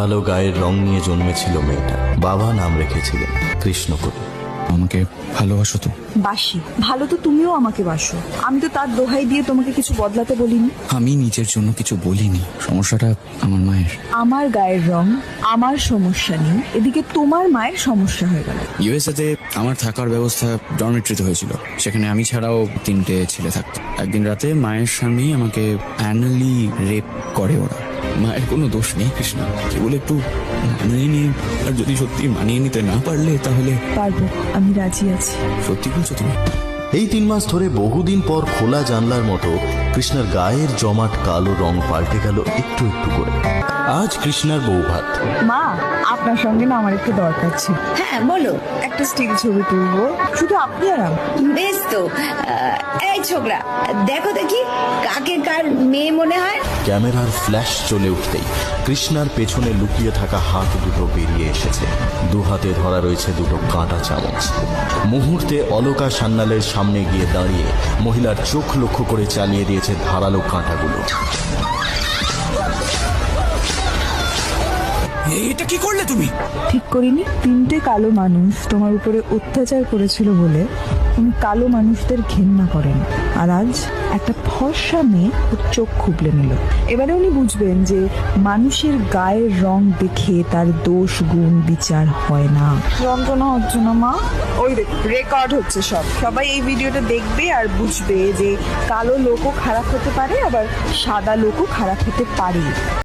কালো গায়ের রং নিয়ে জন্মেছিল মেয়েটা। বাবা নাম রেখেছিলেন কৃষ্ণকলি। আমাকে ভালোবাসো তো? বাসি। ভালো তো তুমিও আমাকে বাসো। আমি তো তার দোহাই দিয়ে তোমাকে কিছু বদলাতে বলিনি। আমি নিজের জন্য কিছু বলিনি। সমস্যাটা আমার মায়ের। আমার গায়ের রং, আমার সমস্যা নেই, এদিকে তোমার মায়ের সমস্যা হয়ে গেল। ইউএসএতে আমার থাকার ব্যবস্থা ডরমেট্রিতে হয়েছিল। সেখানে আমি ছাড়াও 3টে ছেলে থাকতো। একদিন রাতে মায়ের সামনেই আমাকে অ্যানুয়ালি রেপ করে ওরা। মায়ের কোনো দোষ নেই কৃষ্ণা, কেবল একটু মানিয়ে নিয়ে, আর যদি সত্যি মানিয়ে নিতে না পারলে তাহলে। পারবো, আমি রাজি আছি। সত্যি বলছো তুমি? এই 3 মাস ধরে বহুদিন পর খোলা জানলার মতো কৃষ্ণার গায়ের জমাট কালো রং পাল্টে গেল একটু একটু করে। আজ কৃষ্ণার বৌভাত। মা, আপনার সঙ্গে না আমার একটু দরকার ছিল। হ্যাঁ বলো। একটা স্টিল ছবি তুলবো, শুধু আপনি আর আমি। বেশ তো। এই ছোকরা, দেখো দেখি কাকে কার মেয়ে মনে হয়। ক্যামেরার ফ্ল্যাশ চলে উঠতেই কৃষ্ণার পেছনে লুকিয়ে থাকা হাত দুটো বেরিয়ে এসেছে। 2 হাতে ধরা রয়েছে 2টো কাঁটা চামচ। মুহূর্তে অলকা সান্যালের সামনে গিয়ে দাঁড়িয়ে মহিলার চোখ লক্ষ্য করে চালিয়ে দিয়েছে ধারালো কাঁটাগুলো। এটা কি করলে তুমি? ঠিক করিনি। 3টে কালো মানুষ তোমার উপরে অত্যাচার করেছিল বলে তুমি কালো মানুষদের ঘেন্না করেন, আর আজ একটা ফর্সা মেয়ে ওর চোখ খুবলে নিল। এবারে উনি বুঝবেন যে মানুষের গায়ের রং দেখে তার দোষ গুণ বিচার হয় না। যন্ত্রণা হচ্ছে না মা? ওই রেকর্ড হচ্ছে সবাই এই ভিডিওটা দেখবে আর বুঝবে যে কালো লোকও খারাপ হতে পারে, আবার সাদা লোকও খারাপ হতে পারে।